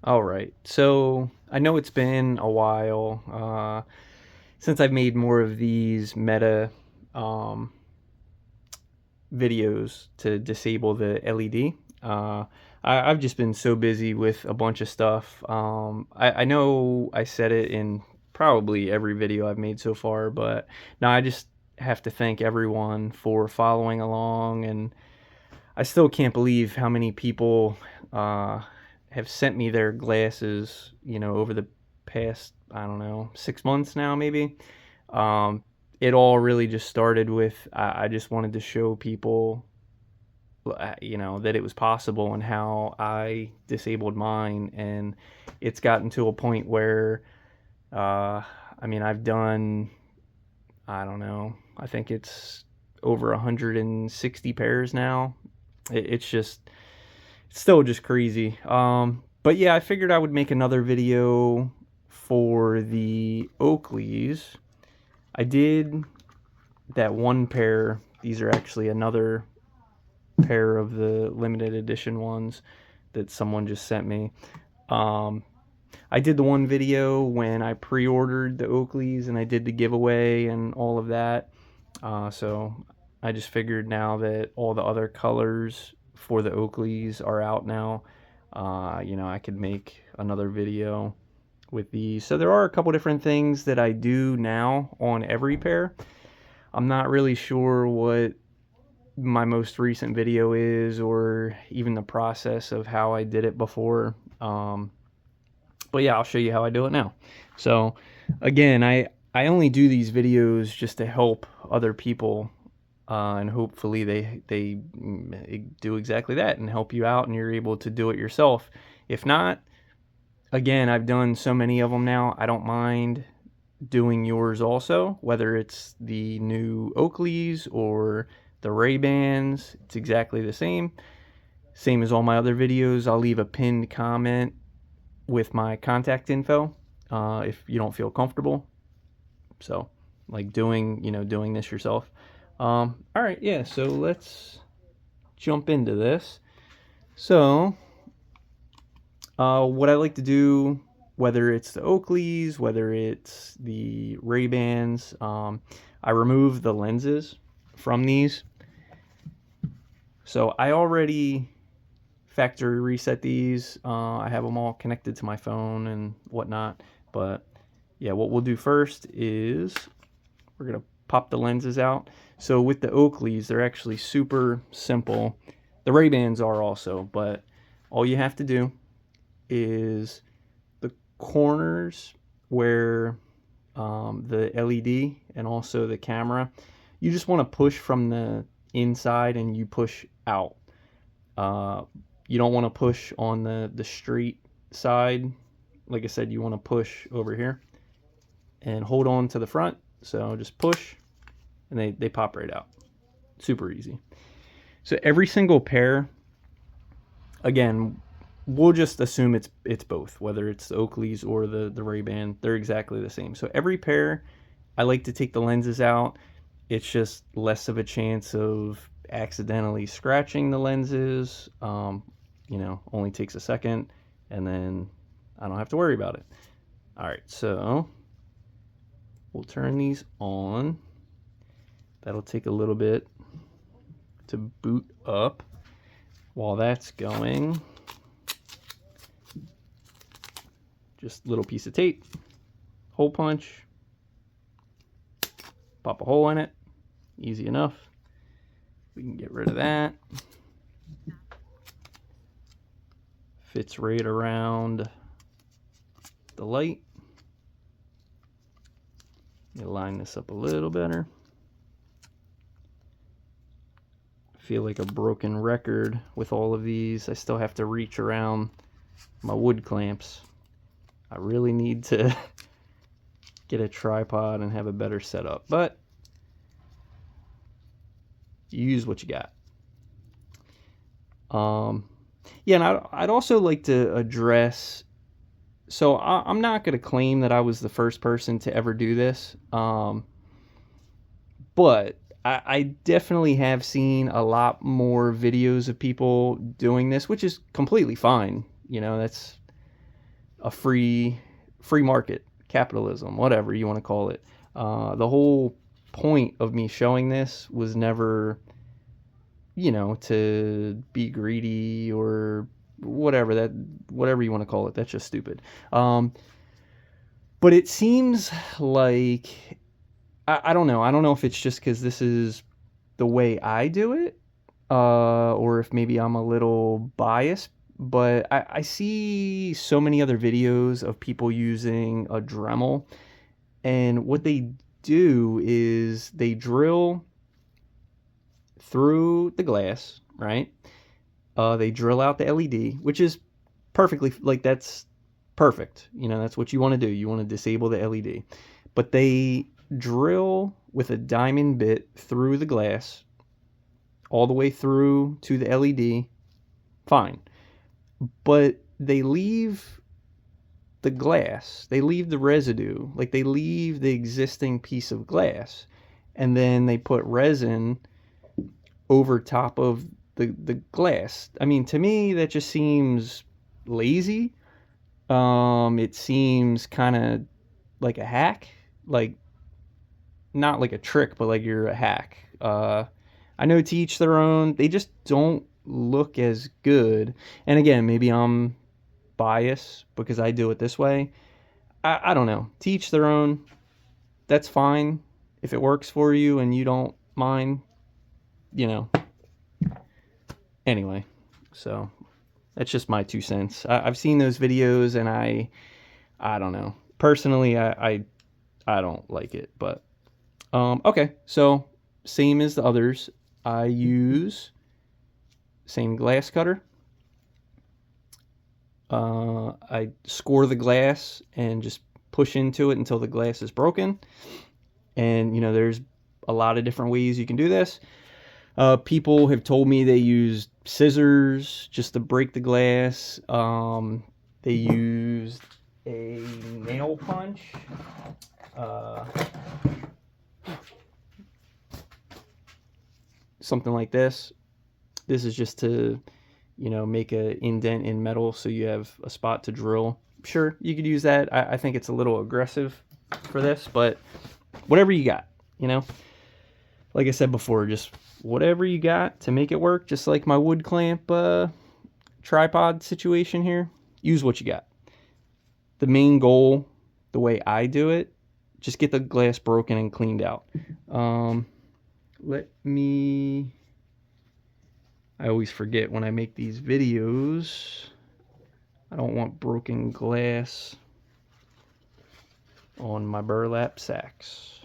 All right. So I know it's been a while since I've made more of these meta um, videos to disable the LED. I've just been so busy with a bunch of stuff. I know I said it in probably every video I've made so far, but now I just have to thank everyone for following along, and I still can't believe how many people uh, have sent me their glasses, over the past, I don't know, 6 months now, maybe. Um, it all really just started with I just wanted to show people, that it was possible and how I disabled mine. And it's gotten to a point where, I've done, I don't know, I think it's over 160 pairs now. It's just, it's still just crazy. But yeah, I figured I would make another video for the Oakleys. I did that one pair. These are actually another pair of the limited edition ones that someone just sent me. Um, I did the one video when I pre-ordered the Oakleys and I did the giveaway and all of that. So I just figured now that all the other colors for the Oakleys are out now, I could make another video with these. So there are a couple different things that I do now on every pair. I'm not really sure what my most recent video is or even the process of how I did it before. But yeah, I'll show you how I do it now. So again, I only do these videos just to help other people, and hopefully they do exactly that and help you out, and you're able to do it yourself. If not, again, I've done so many of them now. I don't mind doing yours also, whether it's the new Oakleys or the Ray-Bans. It's exactly the same as all my other videos. I'll leave a pinned comment with my contact info if you don't feel comfortable. So, like doing this yourself. All right, yeah. So let's jump into this. So, what I like to do, whether it's the Oakleys, whether it's the Ray-Bans, I remove the lenses from these. So I already factory reset these. I have them all connected to my phone and whatnot. But yeah, what we'll do first is we're gonna pop the lenses out. So with the Oakleys, they're actually super simple. The Ray-Bans are also, but all you have to do is the corners where the LED and also the camera, you just want to push from the inside and you push out. Uh, you don't want to push on the straight side. Like I said, you want to push over here and hold on to the front. So just push and they pop right out. Super easy. So every single pair, again, we'll just assume it's both, whether it's the Oakleys or the Ray-Ban, they're exactly the same. So every pair, I like to take the lenses out. It's just less of a chance of accidentally scratching the lenses. Only takes a second, and then I don't have to worry about it. All right, so we'll turn these on. That'll take a little bit to boot up. While that's going, just a little piece of tape, hole punch, pop a hole in it, easy enough. We can get rid of that. Fits right around the light. Let me line this up a little better. I feel like a broken record with all of these. I still have to reach around my wood clamps. I really need to get a tripod and have a better setup, but you use what you got. Yeah, and I'd also like to address, so I'm not going to claim that I was the first person to ever do this, but I definitely have seen a lot more videos of people doing this, which is completely fine. That's a free market, capitalism, whatever you want to call it. The whole point of me showing this was never, to be greedy or whatever you want to call it. That's just stupid. But it seems like, I don't know. I don't know if it's just because this is the way I do it, or if maybe I'm a little biased. But I see so many other videos of people using a Dremel, and what they do is they drill through the glass, right? They drill out the LED, which is perfectly, like, that's perfect. That's what you want to do. You want to disable the LED. But they drill with a diamond bit through the glass all the way through to the LED. Fine. But they leave the glass. They leave the residue. Like, they leave the existing piece of glass. And then they put resin over top of the glass. I mean, to me, that just seems lazy. It seems kind of like a hack. Like, not like a trick, but like you're a hack. I know, to each their own. They just don't look as good. And again, maybe I'm biased because I do it this way. I don't know. To each their own. That's fine. If it works for you and you don't mind, Anyway, so that's just my 2 cents. I've seen those videos and I don't know. Personally, I don't like it, but okay. So same as the others, I use same glass cutter. I score the glass and just push into it until the glass is broken. And there's a lot of different ways you can do this. People have told me they use scissors just to break the glass. They used a nail punch. Something like this. This is just to, make an indent in metal so you have a spot to drill. Sure, you could use that. I think it's a little aggressive for this, but whatever you got, Like I said before, just whatever you got to make it work, just like my wood clamp tripod situation here. Use what you got. The main goal, the way I do it, just get the glass broken and cleaned out. I always forget when I make these videos. I don't want broken glass on my burlap sacks.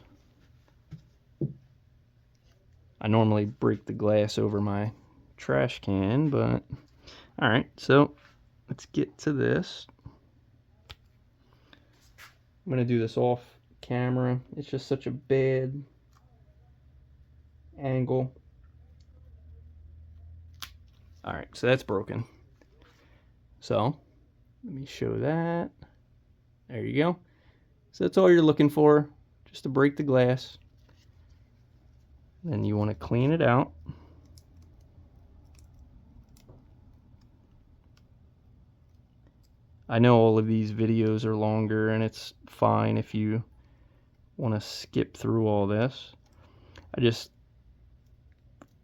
I normally break the glass over my trash can, but alright, so let's get to this. I'm going to do this off camera. It's just such a bad angle. Alright, so that's broken. So, let me show that. There you go. So that's all you're looking for, just to break the glass. Then you want to clean it out. I know all of these videos are longer, and it's fine if you want to skip through all this.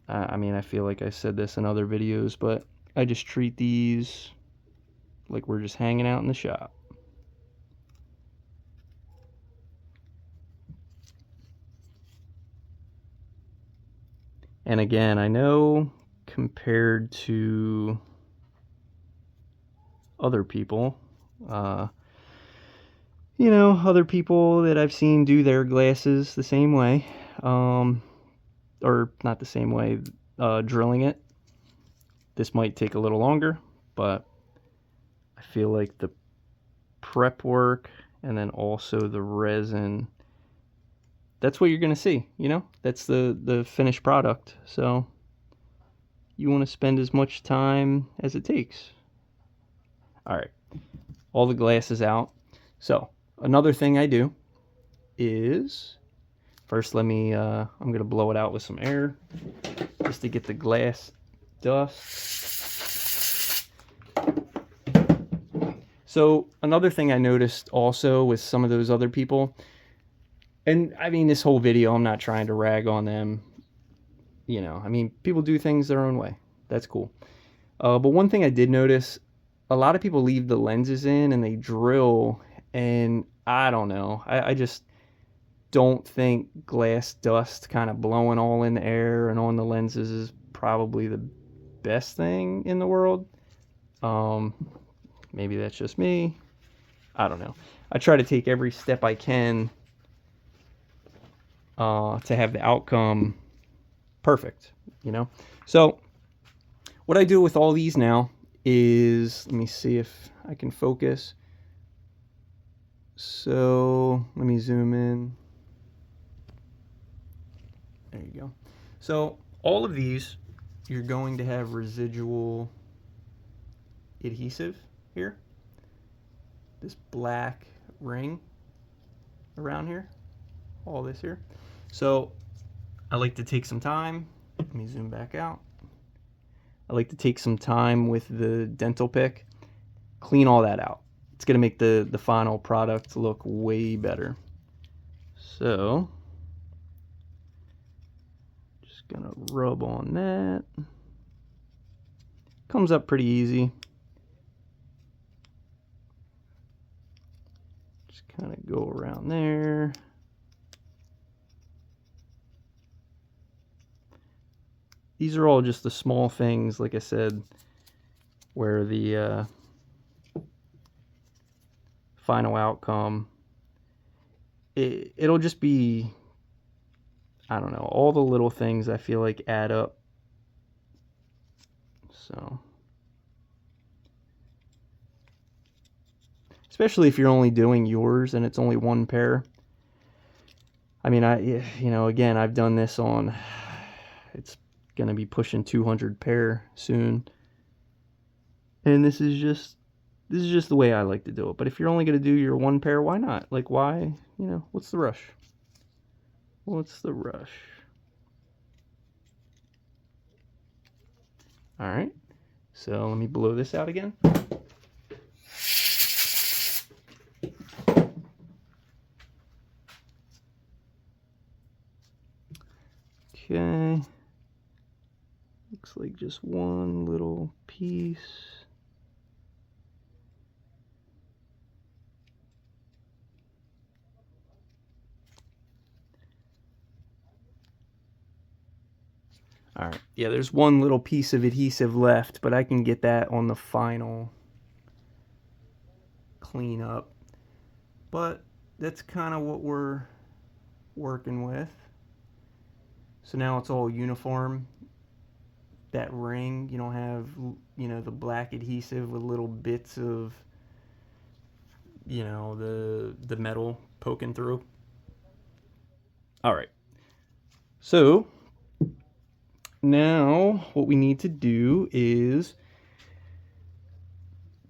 I mean, I feel like I said this in other videos, but I just treat these like we're just hanging out in the shop. And again, I know compared to other people, other people that I've seen do their glasses the same way, or not the same way, drilling it. This might take a little longer, but I feel like the prep work and then also the resin, that's what you're going to see, that's the finished product. So you want to spend as much time as it takes. All right, all the glass is out. So another thing I do is, first I'm going to blow it out with some air just to get the glass dust. So another thing I noticed also with some of those other people, and I mean, this whole video, I'm not trying to rag on them. You know, I mean, people do things their own way. That's cool. But one thing I did notice, a lot of people leave the lenses in and they drill, and I don't know. I just don't think glass dust kind of blowing all in the air and on the lenses is probably the best thing in the world. Maybe that's just me. I don't know. I try to take every step I can to have the outcome perfect, you know? So what I do with all these now is, let me see if I can focus. So let me zoom in. There you go. So all of these, you're going to have residual adhesive here. This black ring around here, all this here. So I like to take some time. Let me zoom back out. I like to take some time with the dental pick, clean all that out. It's gonna make the final product look way better. So just gonna rub on that. Comes up pretty easy. Just kind of go around there. These are all just the small things, like I said, where the final outcome, it'll just be, I don't know, all the little things I feel like add up. So, especially if you're only doing yours and it's only one pair. I mean, you know, again, I've done this on, it's gonna be pushing 200 pair soon, and this is just the way I like to do it. But if you're only gonna do your one pair, why not? Like, why, you know, what's the rush? What's the rush? All right, so let me blow this out again. Okay, looks like just one little piece. All right, yeah, there's one little piece of adhesive left, but I can get that on the final cleanup. But that's kind of what we're working with. So now it's all uniform. That ring, you don't have, you know, the black adhesive with little bits of, you know, the metal poking through. All right. So now what we need to do is,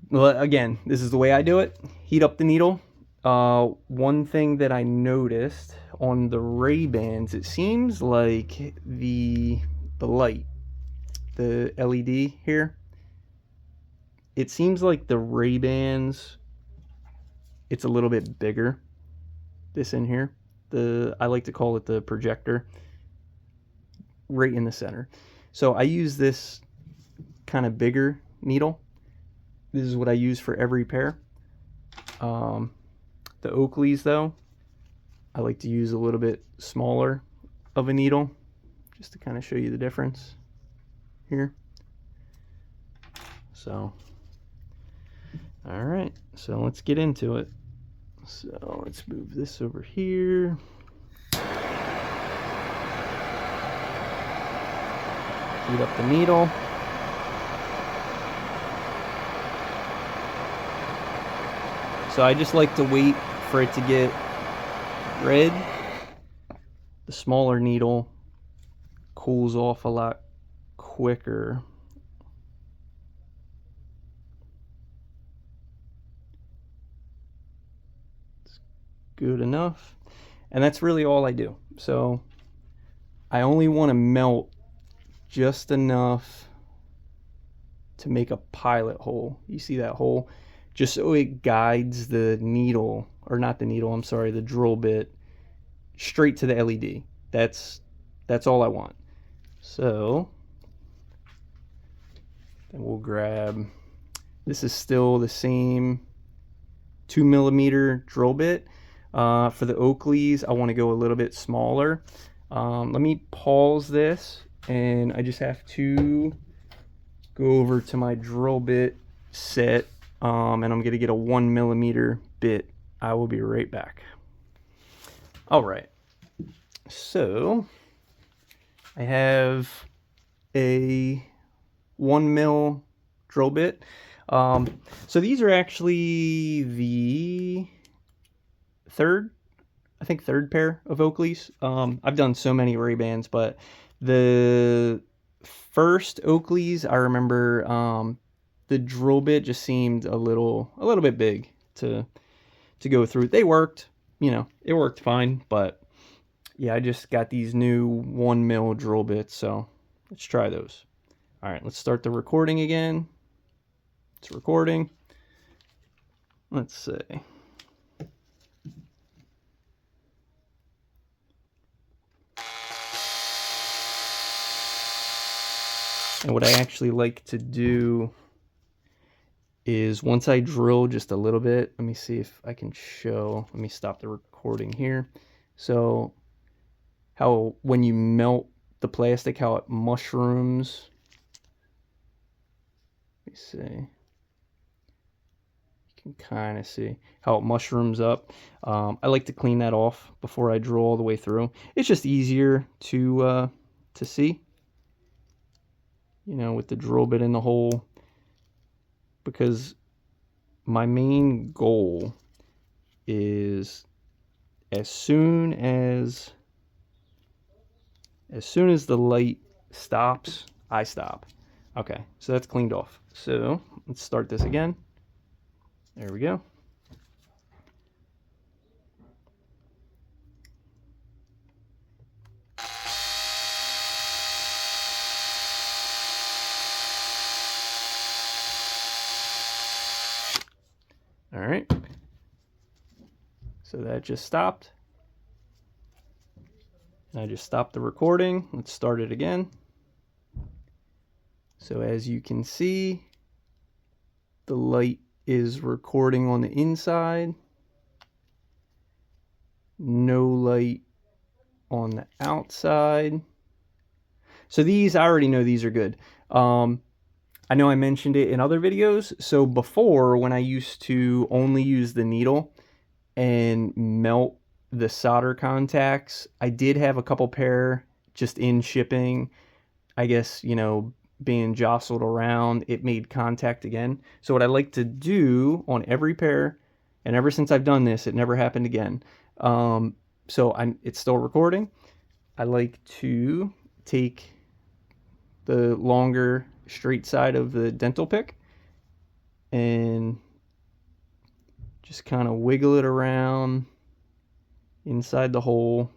well, again, this is the way I do it. Heat up the needle. One thing that I noticed on the Ray-Bans, it seems like the light, the LED here, it seems like the Ray-Bans, it's a little bit bigger, this in here. I like to call it the projector, right in the center. So I use this kind of bigger needle. This is what I use for every pair. The Oakleys, though, I like to use a little bit smaller of a needle, just to kind of show you the difference here. So, all right, so let's get into it. So let's move this over here. Heat up the needle. So I just like to wait for it to get red. The smaller needle cools off a lot quicker. It's good enough. And that's really all I do. So I only want to melt just enough to make a pilot hole. You see that hole? just so it guides the needle, or not the needle, I'm sorry, the drill bit straight to the LED. That's all I want. So then we'll grab, this is still the same 2mm drill bit. For the Oakleys, I want to go a little bit smaller. Let me pause this, and I just have to go over to my drill bit set, and I'm going to get a 1mm bit. I will be right back. All right, so I have a 1mm drill bit. So these are actually the third pair of Oakleys. I've done so many Ray-Bans, but the first Oakleys, I remember the drill bit just seemed a little bit big to go through. They worked, you know, it worked fine, but yeah, I just got these new 1mm drill bits, so let's try those. All right, let's start the recording again. It's recording. Let's see. And what I actually like to do is, once I drill just a little bit, let me see if I can show, let me stop the recording here. So how when you melt the plastic, how it mushrooms. Let me see. You can kind of see how it mushrooms up. I like to clean that off before I drill all the way through. It's just easier to see, you know, with the drill bit in the hole, because my main goal is as soon as the light stops, I stop. Okay, so that's cleaned off. So let's start this again. There we go. All right. So that just stopped. And I just stopped the recording. Let's start it again. So as you can see, the light is recording on the inside. No light on the outside. So these, I already know these are good. I know I mentioned it in other videos. So before, when I used to only use the needle and melt the solder contacts, I did have a couple pair just in shipping. I guess, you know, being jostled around, it made contact again. So what I like to do on every pair, and ever since I've done this, it never happened again. It's still recording. I like to take the longer straight side of the dental pick and just kind of wiggle it around inside the hole.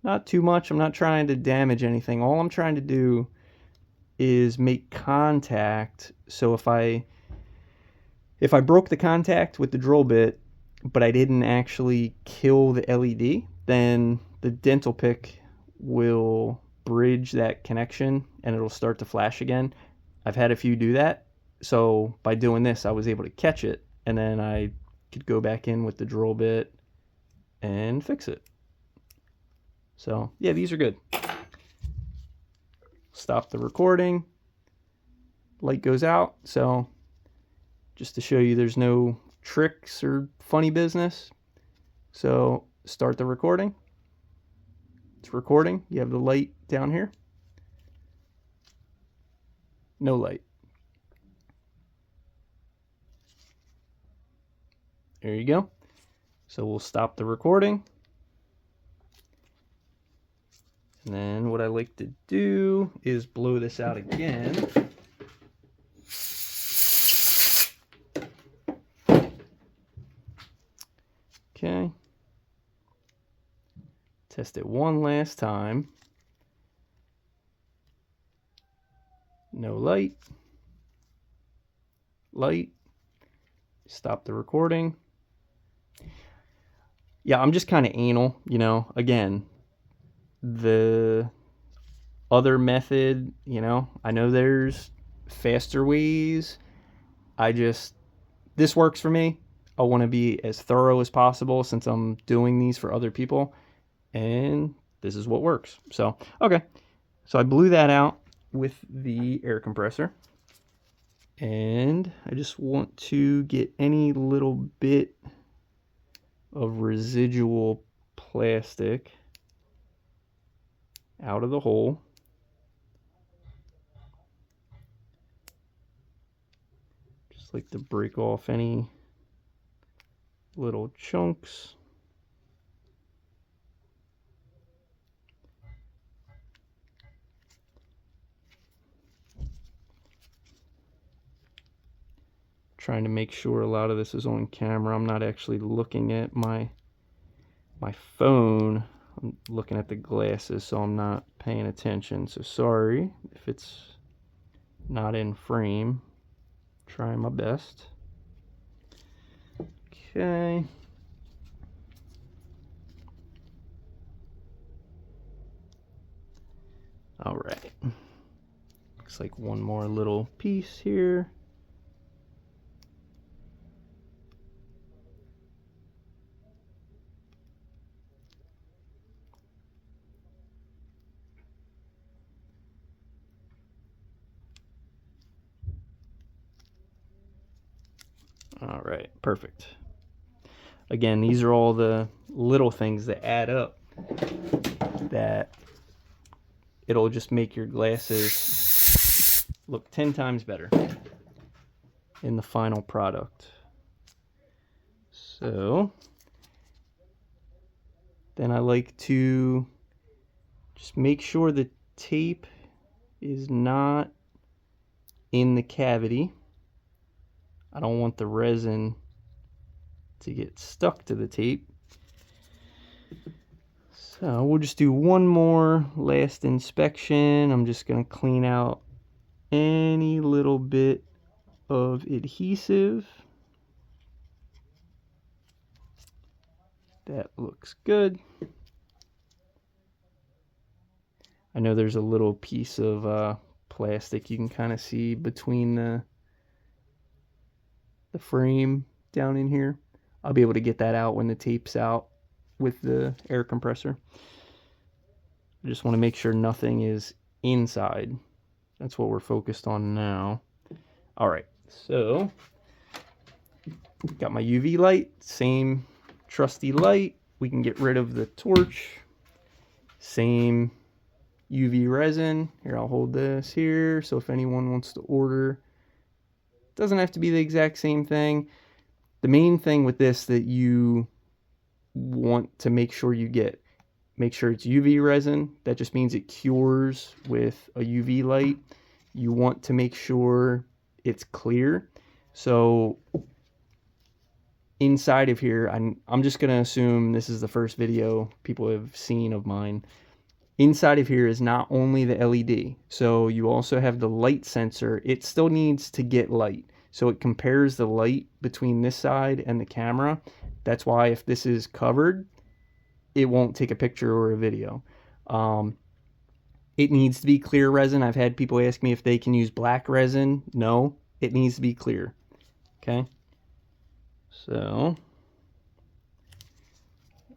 Not too much. I'm not trying to damage anything. All I'm trying to do is make contact. So if I broke the contact with the drill bit, but I didn't actually kill the LED, then the dental pick will bridge that connection and it'll start to flash again. I've had a few do that. So by doing this, I was able to catch it, and then I could go back in with the drill bit and fix it. So yeah, these are good. Stop the recording. Light goes out. So just to show you there's no tricks or funny business. So start the recording. It's recording. You have the light down here. No light. There you go. So we'll stop the recording. And then what I like to do is blow this out again. Okay. Test it one last time. No light. Light. Stop the recording. Yeah, I'm just kind of anal, you know. Again, the other method, you know, I know there's faster ways. This works for me. I want to be as thorough as possible since I'm doing these for other people, and this is what works. So, okay. So I blew that out with the air compressor, and I just want to get any little bit of residual plastic out of the hole. Just like to break off any little chunks. Trying to make sure a lot of this is on camera. I'm not actually looking at my phone. I'm looking at the glasses, so I'm not paying attention. So sorry if it's not in frame. Trying my best. Okay. All right. Looks like one more little piece here. All right, perfect. Again, these are all the little things that add up that it'll just make your glasses look 10 times better in the final product. So then I like to just make sure the tape is not in the cavity. I don't want the resin to get stuck to the tape. So we'll just do one more last inspection. I'm just going to clean out any little bit of adhesive. That looks good. I know there's a little piece of plastic you can kind of see between the frame down in here. I'll be able to get that out when the tape's out with the air compressor. I just want to make sure nothing is inside. That's what we're focused on now. All right, so got my UV light, same trusty light. We can get rid of the torch. Same UV resin. Here, I'll hold this here. So if anyone wants to order, it doesn't have to be the exact same thing. The main thing with this that you want to make sure you get, make sure it's UV resin. That just means it cures with a UV light. You want to make sure it's clear. So inside of here, I'm just going to assume this is the first video people have seen of mine. Inside of here is not only the LED, so you also have the light sensor. It still needs to get light, so it compares the light between this side and the camera. That's why if this is covered, it won't take a picture or a video. It needs to be clear resin. I've had people ask me if they can use black resin. No, it needs to be clear. Okay, so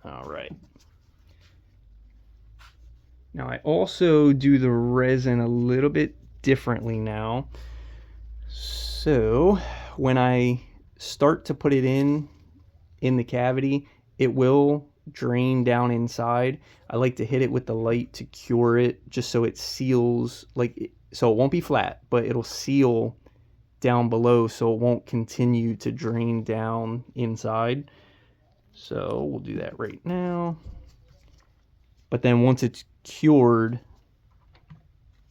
all right. Now I also do the resin a little bit differently now. So when I start to put it in the cavity, it will drain down inside. I like to hit it with the light to cure it, just so it seals, so it won't be flat, but it'll seal down below so it won't continue to drain down inside. So we'll do that right now. But then once it's cured,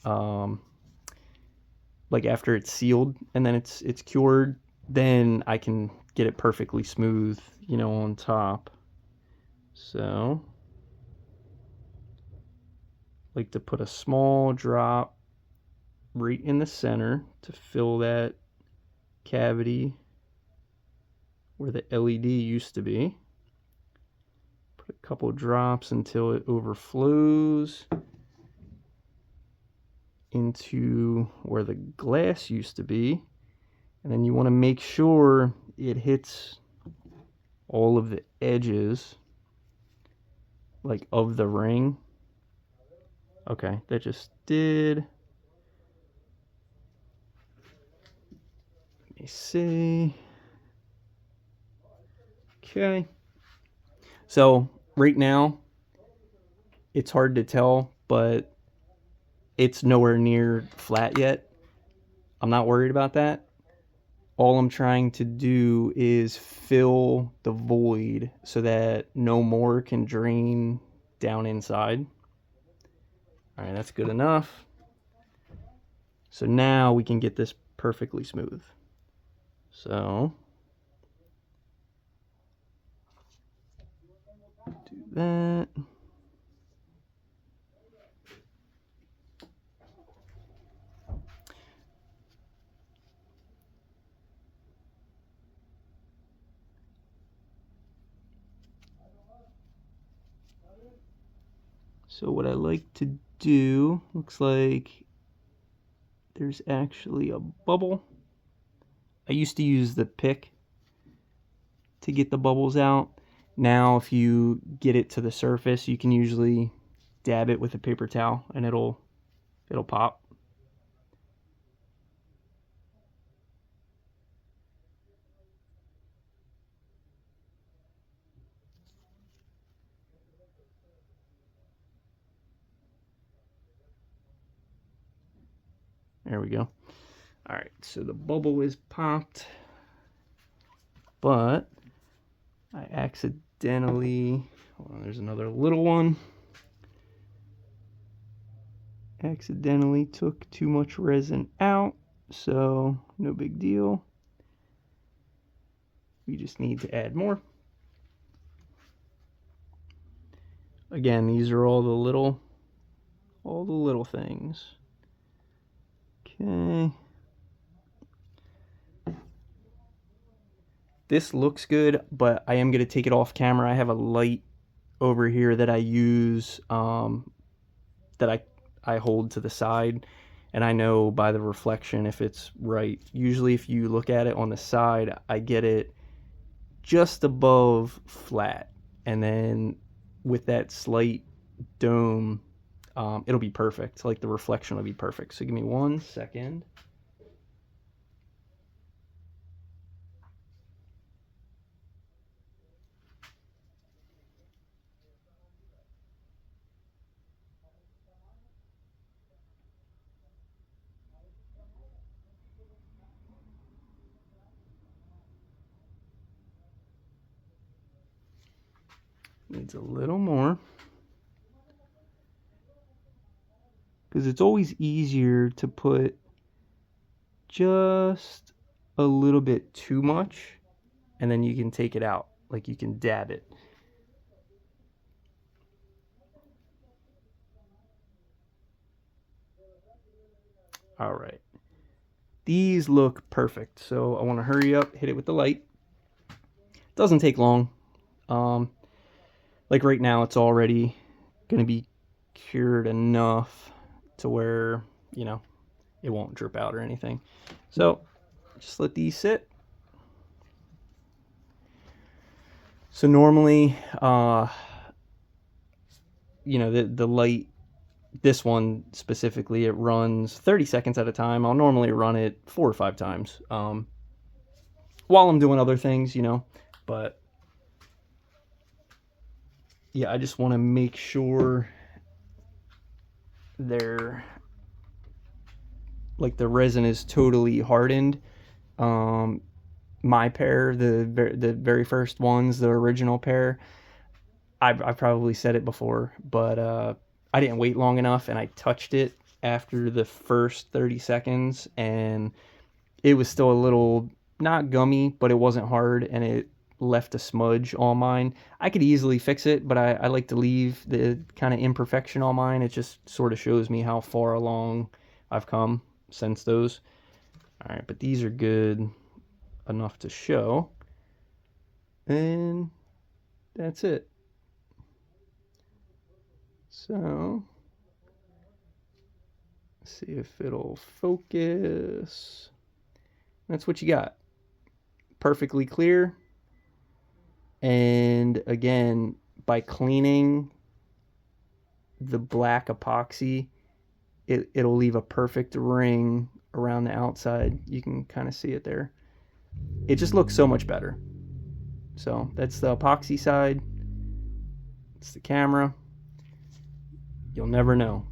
like after it's sealed and then it's cured, then I can get it perfectly smooth, you know, on top. So like to put a small drop right in the center to fill that cavity where the LED used to be. Put a couple drops until it overflows into where the glass used to be. And then you want to make sure it hits all of the edges, like, of the ring. Okay, that just did. Let me see. Okay. So right now, it's hard to tell, but it's nowhere near flat yet. I'm not worried about that. All I'm trying to do is fill the void so that no more can drain down inside. All right, that's good enough. So now we can get this perfectly smooth. So do that. So what I like to do, looks like there's actually a bubble. I used to use the pick to get the bubbles out. Now if you get it to the surface, you can usually dab it with a paper towel and it'll pop. There we go. All right, so the bubble is popped, but I accidentally, hold on, there's another little one. Accidentally took too much resin out, so no big deal. We just need to add more. Again, these are all the little things. Okay. This looks good, but I am going to take it off camera. I have a light over here that I use, that I hold to the side, and I know by the reflection if it's right. Usually if you look at it on the side, I get it just above flat, and then with that slight dome, it'll be perfect. Like, the reflection will be perfect. So give me 1 second. Needs a little more, because it's always easier to put just a little bit too much, and then you can take it out. Like, you can dab it. All right, these look perfect, so I want to hurry up, hit it with the light. Doesn't take long. Like right now, it's already gonna be cured enough to where, you know, it won't drip out or anything. So just let these sit. So normally, you know, the light, this one specifically, it runs 30 seconds at a time. I'll normally run it 4 or 5 times while I'm doing other things, you know. But yeah, I just want to make sure they're, like, the resin is totally hardened. My pair, the very first ones, the original pair, I probably said it before, but I didn't wait long enough, and I touched it after the first 30 seconds, and it was still a little, not gummy, but it wasn't hard, and it left a smudge on mine. I could easily fix it, but I like to leave the kind of imperfection on mine. It just sort of shows me how far along I've come since those. All right, but these are good enough to show. And that's it. So, let's see if it'll focus. That's what you got. Perfectly clear. And again, by cleaning the black epoxy, it'll leave a perfect ring around the outside. You can kind of see it there. It just looks so much better. So that's the epoxy side. It's the camera. You'll never know.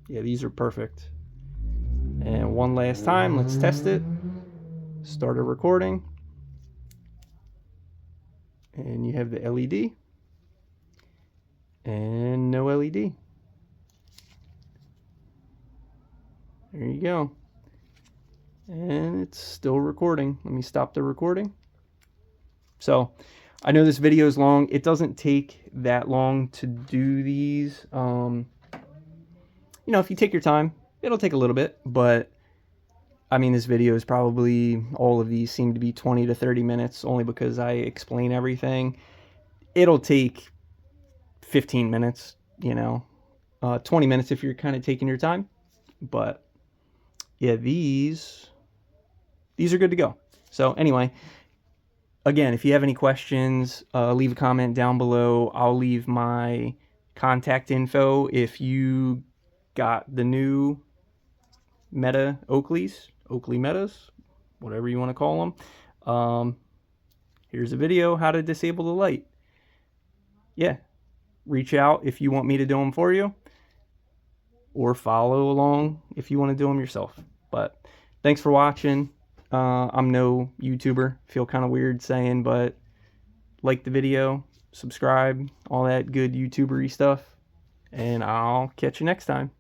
Yeah, these are perfect. And one last time, let's test it. Start a recording. And you have the LED. And no LED. There you go. And it's still recording. Let me stop the recording. So I know this video is long. It doesn't take that long to do these. You know, if you take your time, it'll take a little bit, but I mean, this video is probably, all of these seem to be 20 to 30 minutes only because I explain everything. It'll take 15 minutes, you know, 20 minutes if you're kind of taking your time. But yeah, these are good to go. So anyway, again, if you have any questions, leave a comment down below. I'll leave my contact info if you got the new Meta Oakleys, Oakley Metas, whatever you want to call them. Here's a video how to disable the light. Yeah, reach out if you want me to do them for you, or follow along if you want to do them yourself. But thanks for watching. I'm no YouTuber, feel kind of weird saying, but like the video, subscribe, all that good YouTubery stuff, and I'll catch you next time.